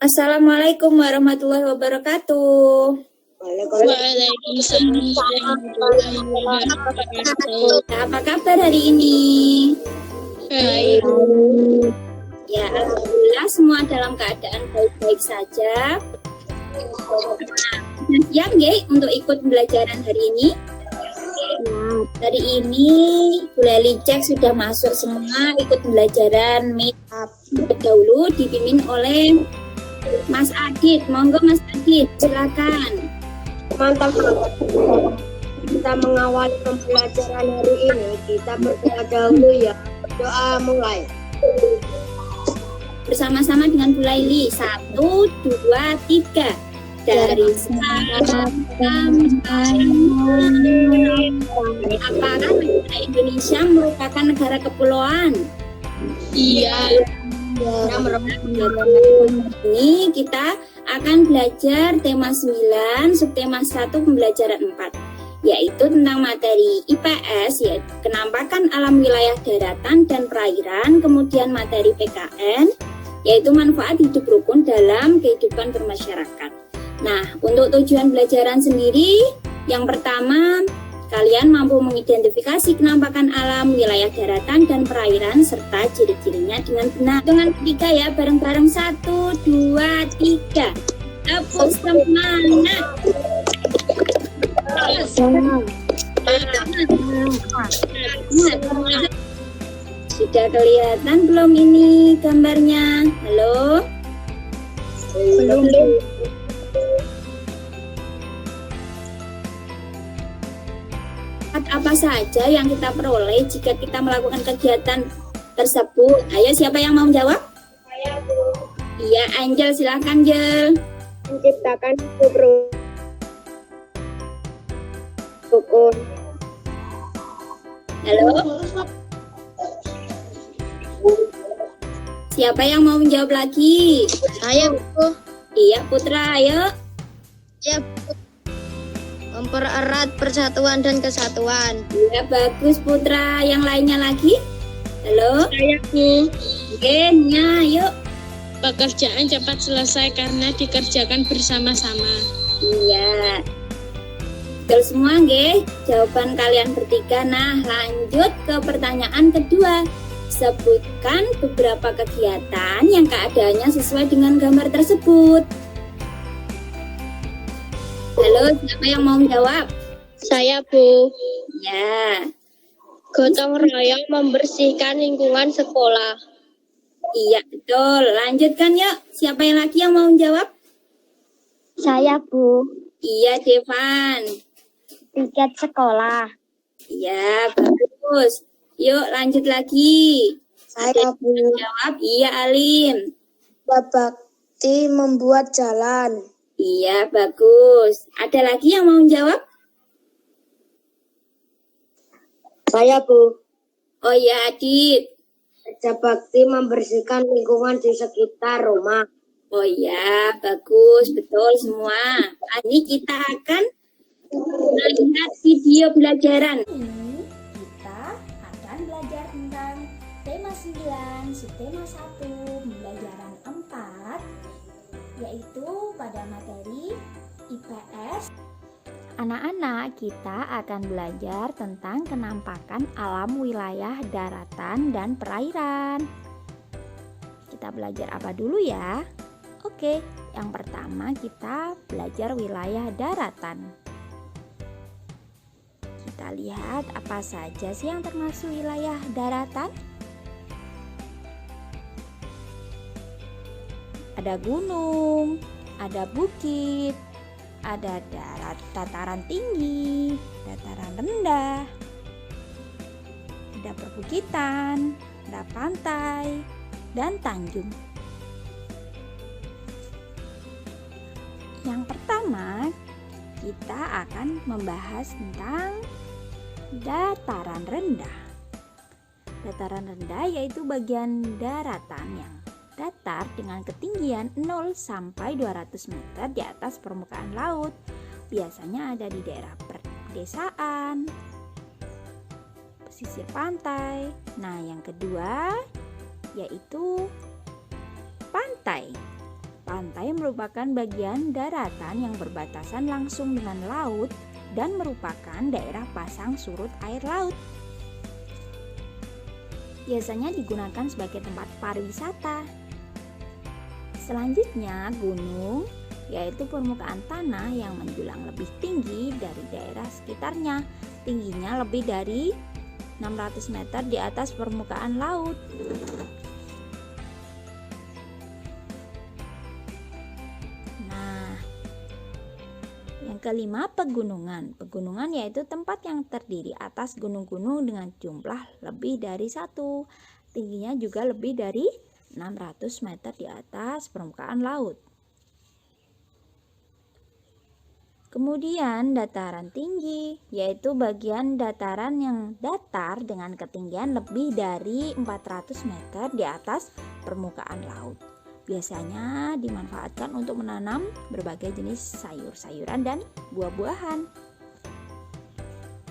Assalamualaikum warahmatullahi wabarakatuh. Waalaikumsalam warahmatullahi wabarakatuh. Apa kabar hari ini? Baik. Ya, alhamdulillah semua dalam keadaan baik-baik saja. Siap nggih untuk ikut pembelajaran hari ini? Hari ini Bu Leli cek sudah masuk semua ikut pembelajaran meet up. Dahulu dipimpin oleh Mas Adit. Monggo Mas Adit, silakan. Mantap. Kita mengawali pembelajaran hari ini, kita berdoa dahulu ya. Doa mulai. Bersama-sama dengan Bu Laili. 1, 2, 3. Dari Sabang sampai apakah negara Indonesia merupakan negara kepulauan? Iya. Ini kita akan belajar tema 9, subtema 1, pembelajaran 4, yaitu tentang materi IPS, yaitu kenampakan alam wilayah daratan dan perairan, kemudian materi PKN, yaitu manfaat hidup rukun dalam kehidupan bermasyarakat. Nah, untuk tujuan pembelajaran sendiri, yang pertama, kalian mampu mengidentifikasi kenampakan alam wilayah daratan dan perairan serta ciri-cirinya dengan benar. Dengan ketiga ya, bareng-bareng 1, 2, 3. Tepuk semangat. Sudah kelihatan belum ini gambarnya? Halo? Belum. Apa saja yang kita peroleh jika kita melakukan kegiatan tersebut? Ayo, siapa yang mau menjawab? Saya Bu. Iya, Angel, silahkan Angel. Menciptakan hidup rukun. Halo? Siapa yang mau menjawab lagi? Saya Bu. Iya, Putra, ayo. Ya Bu. Mempererat persatuan dan kesatuan. Iya, bagus Putra. Yang lainnya lagi? Halo? Saya Bu. Oke, Nya, yuk. Pekerjaan cepat selesai karena dikerjakan bersama-sama. Iya. Betul semua, nggih? Jawaban kalian bertiga. Nah, lanjut ke pertanyaan kedua. Sebutkan beberapa kegiatan yang keadaannya sesuai dengan gambar tersebut. Halo, siapa yang mau menjawab? Saya Bu. Ya. Gotong royong membersihkan lingkungan sekolah. Iya, betul. Lanjutkan yuk. Siapa yang lagi yang mau menjawab? Saya Bu. Iya, Devan. Tiket sekolah. Iya, bagus. Yuk, lanjut lagi. Saya Bu. Jawab, iya, Alim. Bakti membuat jalan. Iya, bagus. Ada lagi yang mau menjawab? Saya Bu. Oh iya, Adit. Kerja bakti membersihkan lingkungan di sekitar rumah. Oh iya, bagus. Betul semua. Ini kita akan melihat video pembelajaran. Ini kita akan belajar tentang tema 9, subtema 1, pembelajaran 4, yaitu pada materi IPS. Anak-anak, kita akan belajar tentang kenampakan alam wilayah daratan dan perairan. Kita belajar apa dulu ya? Oke, yang pertama kita belajar wilayah daratan. Kita lihat apa saja sih yang termasuk wilayah daratan? Ada gunung, ada bukit, ada dataran tinggi, dataran rendah, ada perbukitan, ada pantai, dan tanjung. Yang pertama, kita akan membahas tentang dataran rendah. Dataran rendah yaitu bagian daratan yang datar dengan ketinggian 0 sampai 200 meter di atas permukaan laut. Biasanya ada di daerah pedesaan, pesisir pantai. Nah, yang kedua yaitu pantai. Pantai merupakan bagian daratan yang berbatasan langsung dengan laut dan merupakan daerah pasang surut air laut. Biasanya digunakan sebagai tempat pariwisata. Selanjutnya gunung, yaitu permukaan tanah yang menjulang lebih tinggi dari daerah sekitarnya. Tingginya lebih dari 600 meter di atas permukaan laut. Yang kelima, pegunungan. Pegunungan yaitu tempat yang terdiri atas gunung-gunung dengan jumlah lebih dari satu. Tingginya juga lebih dari 600 meter di atas permukaan laut. Kemudian dataran tinggi, yaitu bagian dataran yang datar dengan ketinggian lebih dari 400 meter di atas permukaan laut. Biasanya dimanfaatkan untuk menanam berbagai jenis sayur-sayuran dan buah-buahan.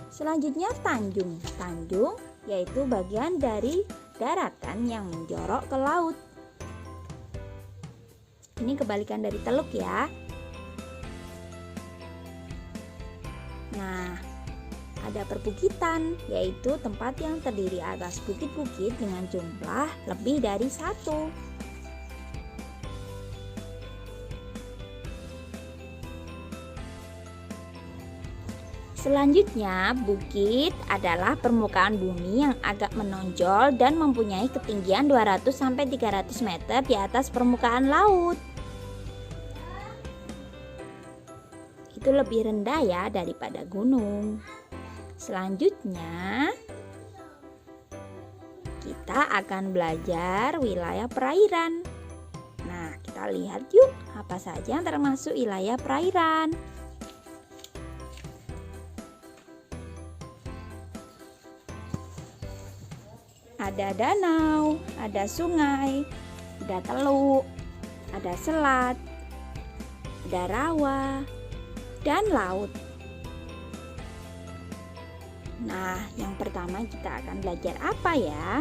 Selanjutnya tanjung. Tanjung yaitu bagian dari daratan yang menjorok ke laut. Ini kebalikan dari teluk ya. Nah, ada perbukitan, yaitu tempat yang terdiri atas bukit-bukit dengan jumlah lebih dari satu. Selanjutnya, bukit adalah permukaan bumi yang agak menonjol dan mempunyai ketinggian 200-300 meter di atas permukaan laut. Itu lebih rendah ya daripada gunung. Selanjutnya, kita akan belajar wilayah perairan. Nah, kita lihat yuk apa saja yang termasuk wilayah perairan. Ada danau, ada sungai, ada teluk, ada selat, ada rawa, dan laut. Nah, yang pertama kita akan belajar apa ya?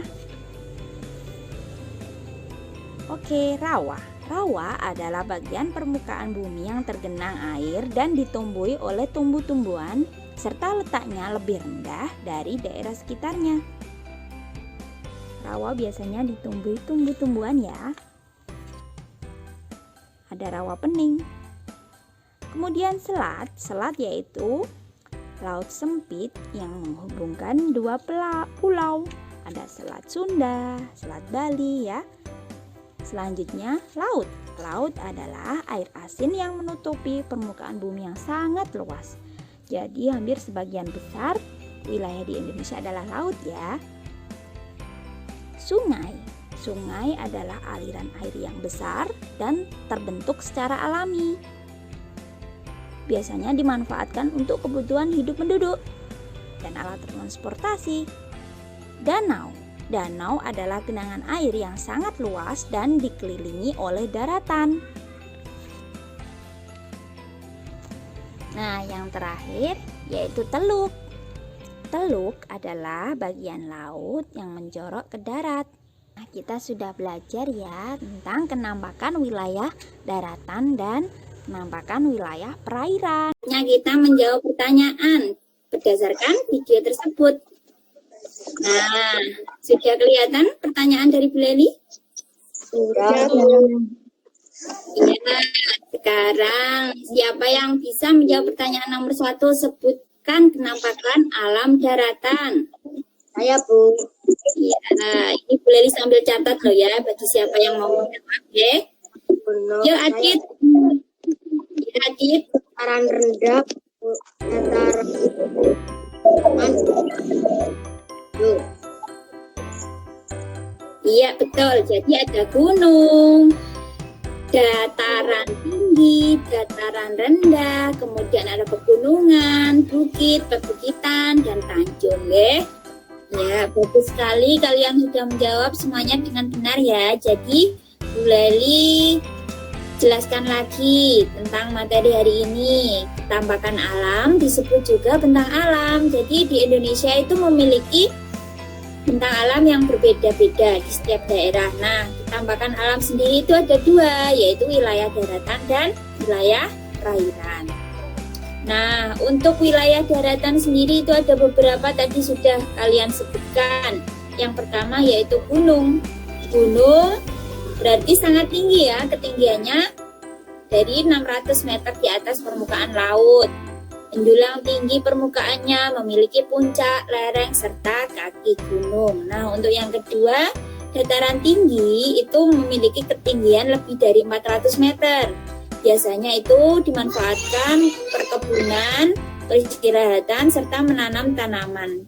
Oke, rawa. Rawa adalah bagian permukaan bumi yang tergenang air dan ditumbuhi oleh tumbuh-tumbuhan serta letaknya lebih rendah dari daerah sekitarnya. Rawa biasanya ditumbuhi tumbuh-tumbuhan ya. Ada rawa pening. Kemudian selat. Selat yaitu laut sempit yang menghubungkan dua pulau. Ada Selat Sunda, Selat Bali ya. Selanjutnya laut. Laut adalah air asin yang menutupi permukaan bumi yang sangat luas. Jadi hampir sebagian besar wilayah di Indonesia adalah laut ya. Sungai. Sungai adalah aliran air yang besar dan terbentuk secara alami. Biasanya dimanfaatkan untuk kebutuhan hidup penduduk dan alat transportasi. Danau. Danau adalah genangan air yang sangat luas dan dikelilingi oleh daratan. Nah, yang terakhir yaitu teluk. Teluk adalah bagian laut yang menjorok ke darat. Nah, kita sudah belajar ya tentang kenampakan wilayah daratan dan penampakan wilayah perairan. Kita menjawab pertanyaan berdasarkan video tersebut. Nah, sudah kelihatan pertanyaan dari Bu Leli? Sudah. Ya, sekarang siapa yang bisa menjawab pertanyaan nomor 1? Sebutkan kenampakan alam daratan. Saya, Bu. Ya, ini Bu Leli sambil catat loh ya, bagi siapa yang mau menjawab ya. Yuk Adit. Ya, Adit. Dataran rendah, dataran yuk. Iya betul, jadi ada gunung, dataran tinggi, dataran rendah, kemudian ada pegunungan, bukit, perbukitan, dan tanjung ya. Ya, bagus sekali kalian sudah menjawab semuanya dengan benar ya. Jadi Bu Leli jelaskan lagi tentang materi hari ini. Kenampakan alam disebut juga bentang alam. Jadi di Indonesia itu memiliki bentang alam yang berbeda-beda di setiap daerah. Nah, tambahkan alam sendiri itu ada 2, yaitu wilayah daratan dan wilayah perairan. Nah, untuk wilayah daratan sendiri itu ada beberapa tadi sudah kalian sebutkan. Yang pertama yaitu gunung. Gunung berarti sangat tinggi ya, ketinggiannya dari 600 meter di atas permukaan laut. Menjulang tinggi permukaannya, memiliki puncak, lereng, serta kaki gunung. Nah, untuk yang kedua, dataran tinggi itu memiliki ketinggian lebih dari 400 meter. Biasanya itu dimanfaatkan perkebunan, peristirahatan, serta menanam tanaman.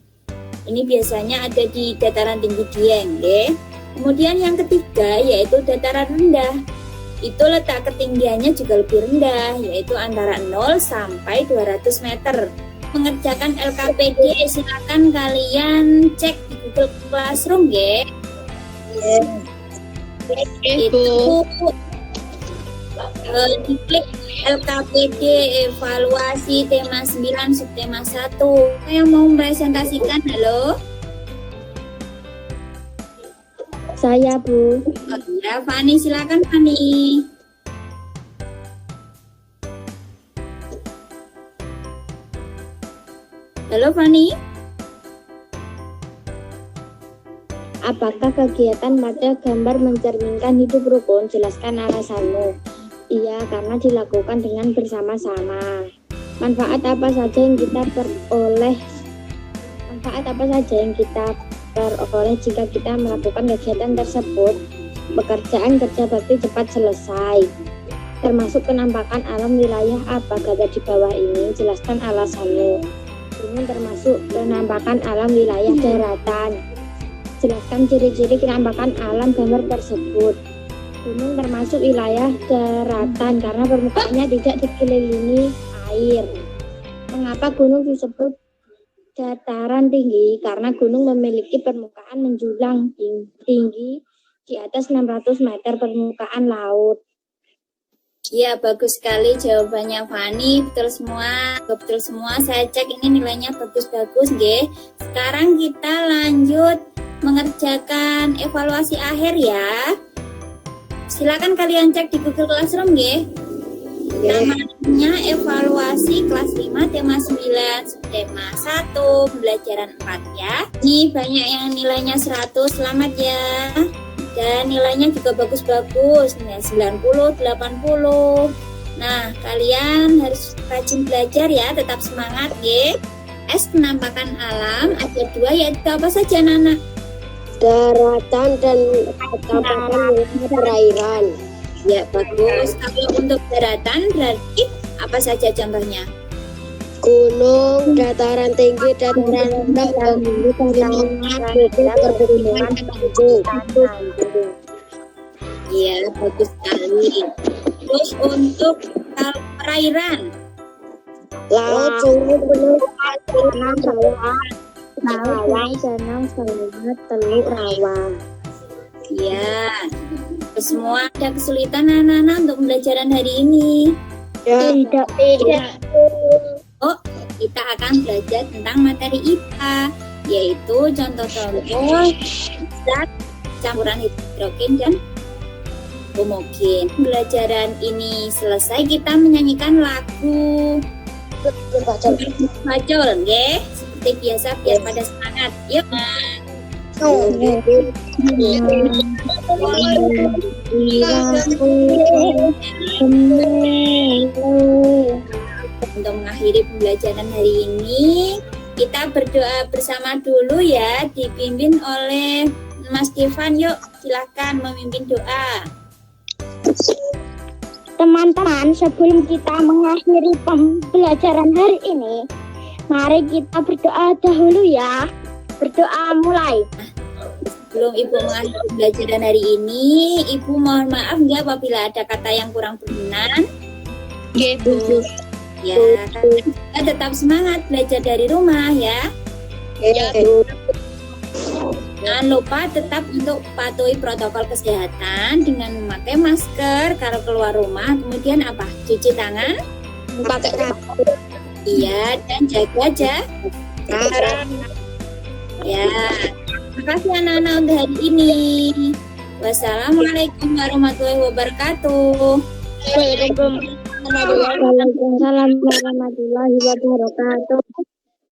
Ini biasanya ada di dataran tinggi Dieng. Kemudian yang ketiga yaitu dataran rendah. Itu letak ketinggiannya juga lebih rendah, yaitu antara 0 sampai 200 meter. Mengerjakan LKPD, silakan kalian cek di Google Classroom, Itu diklik LKPD evaluasi tema 9 subtema 1. Yang mau presentasikan, halo? Saya, Bu. Oh, ya, Fani, silakan Fani. Halo Fani. Apakah kegiatan pada gambar mencerminkan hidup rukun? Jelaskan alasanmu. Iya, karena dilakukan dengan bersama-sama. Manfaat apa saja yang kita peroleh jika kita melakukan kegiatan tersebut? Pekerjaan kerja bakti cepat selesai. Termasuk penampakan alam wilayah apa? Gambar di bawah ini, jelaskan alasanmu. Ini termasuk penampakan alam wilayah daratan. Jelaskan ciri-ciri penampakan alam gambar tersebut. Gunung termasuk wilayah daratan karena permukaannya tidak dikelilingi air. Mengapa gunung disebut dataran tinggi? Karena gunung memiliki permukaan menjulang tinggi di atas 600 meter permukaan laut. Ya, bagus sekali jawabannya Fani. Betul semua. Saya cek ini nilainya bagus-bagus, nggih. Sekarang kita lanjut mengerjakan evaluasi akhir ya. Silakan kalian cek di Google Classroom, nggih. Namanya evaluasi kelas 5 tema 9 subtema 1 pembelajaran 4 ya. Ini banyak yang nilainya 100, selamat ya. Dan nilainya juga bagus-bagus, 90, 80. Nah, kalian harus rajin belajar ya, tetap semangat ya. Penampakan alam ada 2, yaitu apa saja Nana? Daratan dan penampakan wilayah perairan. Ya, bagus. Kalau untuk daratan berarti apa saja contohnya? Gunung, dataran tinggi, dataran rendah, gunung, perbukitan, Iya, bagus sekali. Terus untuk perairan, laut, sungai, gunung, danau, teluk, rawa. iya. Semua ada kesulitan anak-anak untuk pembelajaran hari ini. Tidak. Oh, kita akan belajar tentang materi IPA, yaitu contoh-contoh zat campuran hidrogen dan homogen. Pembelajaran ini selesai, kita menyanyikan lagu Bacol, nggih. Seperti biasa biar pada semangat. Yuk. Untuk mengakhiri pembelajaran hari ini, kita berdoa bersama dulu ya, dipimpin oleh Mas Devan. Yuk, silakan memimpin doa. Teman-teman, sebelum kita mengakhiri pembelajaran hari ini, mari kita berdoa dahulu ya. Berdoa mulai. Sebelum Ibu mengakhiri pembelajaran hari ini, Ibu mohon maaf ya apabila ada kata yang kurang berkenan. Gitu. Ya, kita tetap semangat belajar dari rumah ya. Jangan lupa tetap untuk patuhi protokol kesehatan dengan memakai masker kalau keluar rumah. Kemudian apa? Cuci tangan. Iya, dan jaga jarak. Ya, Makasih anak-anak untuk hari ini. Wassalamualaikum warahmatullahi wabarakatuh. Waalaikumsalam warahmatullahi wabarakatuh.